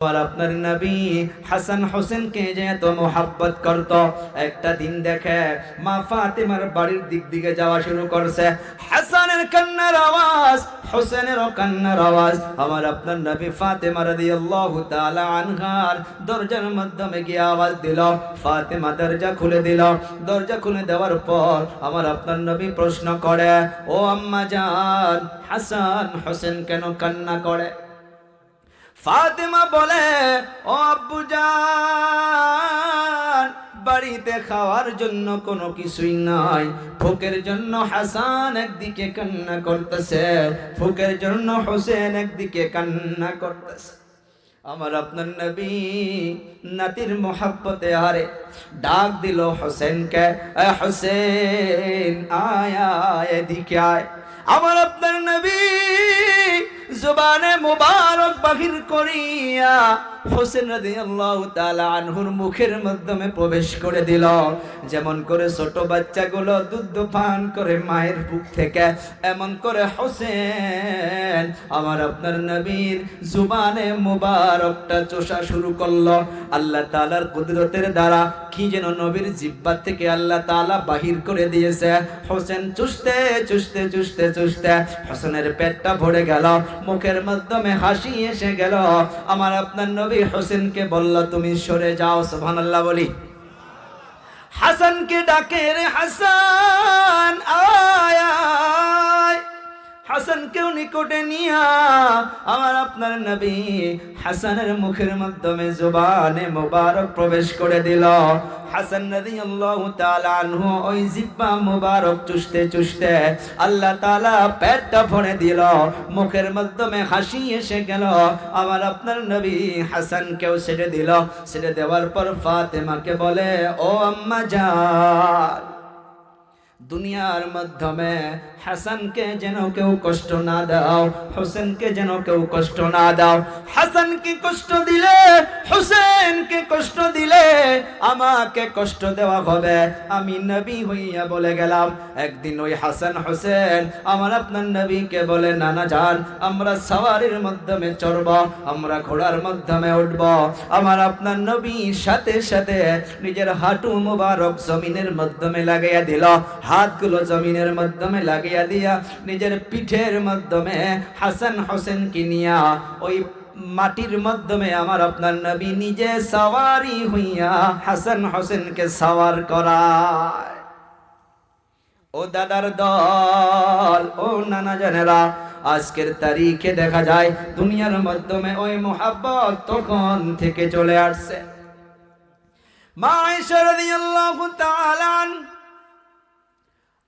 আর আপনার নবী হাসান হোসেনকে যে এত মোহাব্বত করত, একটা দিন দেখে মা ফাতেমার বাড়ির দিক দিকে যাওয়া শুরু করছে। হাসানের কান্নার আওয়াজ, হোসেনেরও কান্নার আওয়াজ। আমার আপনার নবী ফাতেমা রাদিয়াল্লাহু তাআলা আনহার দরজার মাধ্যমে গিয়ে আওয়াজ দিল। ফাতেমা দরজা খুলে দিল। দরজা খুলে দেওয়ার পর আমার আপনার নবী প্রশ্ন করে, ও আম্মা জান, হাসান হোসেন কেন কান্না করে? ফাতেমা বলে, ও আব্বুজান, বাড়িতে খাওয়ার জন্য কোনো কিছুই নাই, ভোকের জন্য হাসান একদিকে কান্না করতেছে, ভোকের জন্য হোসেন একদিকে কান্না করতেছে। আমার আপনার নবী নাতির মোহাব্বতে হারে ডাক দিল হোসেনকে, হোসেন আয় আয়, এদিকে আয়। আমার আপনার নবী জবানে মুবারক বাহির করিয়া হোসেন রাদিয়াল্লাহু তাআলা আনহুর মুখের মাধ্যমে প্রবেশ করে দিল। যেমন করে ছোট বাচ্চাগুলো দুধ পান করে মায়ের বুক থেকে, এমন করে হোসেন আমার আপনার নবীর জবানে মুবারকটা চোষা শুরু করলো। আল্লাহ তাআলার কুদরতের দ্বারা কি যেন নবীর জিহ্বা থেকে আল্লাহ তাআলা বাহির করে দিয়েছে। হোসেন চুষতে চুষতে চুষতে চুষতে হোসেনের পেটটা ভরে গেল, মুখের মাধ্যমে হাসি এসে গেল। আমার আপনার নবী হোসেনকে বলল, তুমি সরে যাও। সুবহানাল্লাহ বলি। হাসানকে ডাকে, রে হাসান আয় আয়। হাসানকেও নিকটে নিয়া আমার আপনার নবী হাসানের মুখের মাধ্যমে জবানে মুবারক প্রবেশ করে দিল। হাসান রাদিয়াল্লাহু তাআলা আনহু ওই জিহ্বা মুবারক চুষতে চুষতে আল্লাহ তাআলা পেটটা ভরে দিল, মুখের মাধ্যমে হাসি এসে গেল। আমার আপনার নবী হাসানকেও ছেড়ে দিল। ছেড়ে দেওয়ার পর ফাতেমাকে বলে, ও আম্মা জান, দুনিয়ার মাধ্যমে হাসানকে যেন কেউ কষ্ট না দাও, হোসেনকে যেন কেউ কষ্ট না দাও। হাসানকে কষ্ট দিলে, হোসেনকে কষ্ট দিলে আমাকে কষ্ট দেওয়া হবে। আমি নবী হইয়া বলে গেলাম। একদিন ওই হাসান হোসেন আমার আপনার নবীকে বলে, নানা জান, আমরা সওয়ারির মাধ্যমে চড়ব, আমরা ঘোড়ার মাধ্যমে উঠব। আমার আপনার নবী সাথে সাথে নিজের হাঁটু মুবারক জমিনের মাধ্যমে লাগাইয়া দিল, হাতগুলো জমিনের মাধ্যমে লাগিয়ে দিয়া নিজের পিঠের মাধ্যমে হাসান হোসেন কি নিয়া ওই মাটির মাধ্যমে আমার আপনার নবী নিজে সওয়ারি হইয়া হাসান হোসেনকে সওয়ার করায়। ও দাদার দল, ও নানা জানেরা, আজকের তারিখে দেখা যায় দুনিয়ার মাধ্যমে ওই মোহাব্বত তখন থেকে চলে আসছে। মা আয়েশা রাদিয়াল্লাহু তাআলা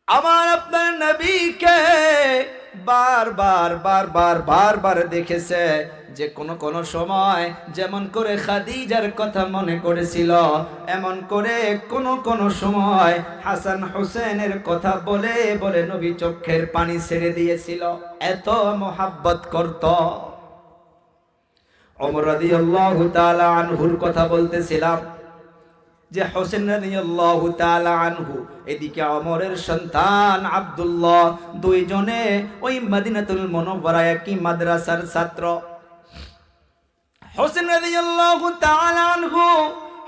আমার আপনার নবীকে বারবার দেখেছে যে কোন সময় যেমন করে খাদিজার কথা মনে করেছিল, এমন করে কোন সময় হাসান হোসেনের কথা বলে বলে নবী চোখের পানি ছেড়ে দিয়েছিল, এত মোহাব্বত করত। ওমর রাদিয়াল্লাহু তাআলা আনহুর কথা বলতেছিলাম যে হোসেন রাদিয়াল্লাহু তাআলা আনহু, এদিকে ওমরের সন্তান আব্দুল্লাহ, দুইজনে ওই মদিনাতুল মুনাওয়ারায় একই মাদ্রাসার ছাত্র। হোসেন রাদিয়াল্লাহু তাআলা আনহু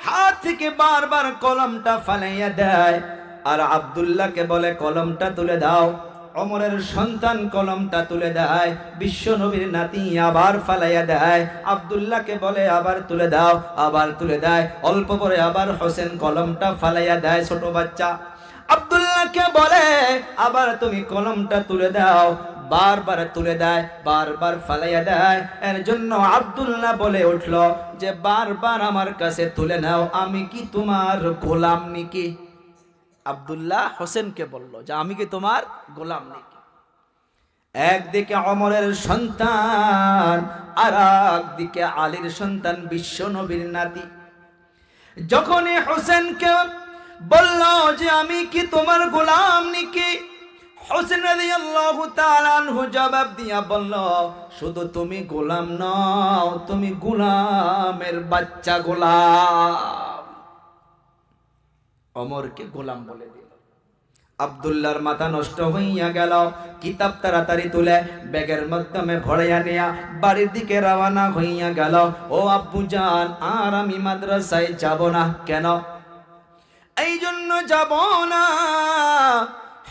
হাত থেকে বারবার কলমটা ফালাইয়া দেয়, আর আব্দুল্লাহকে বলে কলমটা তুলে দাও। ওমরের সন্তান কলমটা তুলে দেয়, বিশ্ব নবীর নাতি আবার ফালাইয়া দেয়। আব্দুল্লাহকে বলে আবার তুলে দাও, আবার তুলে দেয়। অল্প পরে আবার হোসেন কলমটা ফালাইয়া দেয়, ছোট বাচ্চা। আব্দুল্লাহকে বলে আবার তুমি কলমটা তুলে দাও, বারবার তুলে দেয়, বারবার ফালাইয়া দেয়। এর জন্য আব্দুল্লাহ বলে উঠল যে বারবার আমার কাছে তুলে নাও, আমি কি তোমার গোলাম নাকি? আব্দুল্লাহ হোসেনকে বলল যে আমি কি তোমার গোলাম নাকি? একদিকে ওমরের সন্তান, আর একদিকে আলীর সন্তান, বিশ্ব নবীর নাতি। যখনই হোসেনকে বলল যে আমি কি তোমার গোলাম নাকি, হোসেন রাদিয়াল্লাহু তাআলা আনহু জবাব দিয়া বলল, শুধু তুমি গোলাম নও, তুমি গোলামের বাচ্চা গোলাম। ওমরকে গোলাম বলে দিল। আব্দুল্লাহর মাথা নষ্ট হইয়া গেল। কিতাব তাড়াতাড়ি তুলে ব্যাগের মাধ্যমে ভরাইয়া নিয়া বাড়ির দিকে রওনা হইয়া গেল। ও আব্বুজান, আর আমি মাদ্রাসায় যাব না। কেন? এই জন্য যাব না,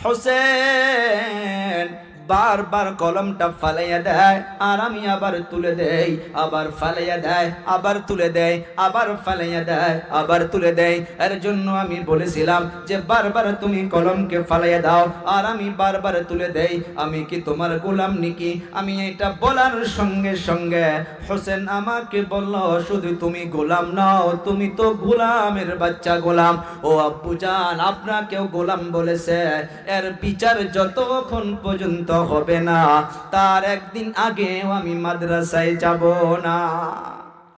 হোসেন বারবার কলমটা ফালাইয়া দেয়, আর আমি আবার তুলে দেই, আবার ফালাইয়া দেয়, আবার তুলে দেয়, আবার ফালাইয়া দেয়, আবার তুলে দেয়। এর জন্য আমি বলেছিলাম যে বারবার তুমি কলমকে ফালাইয়া দাও আর আমি বারবার তুলে দেই। আমি কি তোমার গোলাম নাকি? আমি এটা বলার সঙ্গে সঙ্গে হোসেন আমাকে বলল, শুধু তুমি গোলাম নাও, তুমি তো গোলামের বাচ্চা গোলাম। ও আব্বুজান, আপনাকেও গোলাম বলেছে। এর বিচার যতক্ষণ পর্যন্ত হবে না, তার একদিন আগেও আমি মাদ্রাসায় যাব না।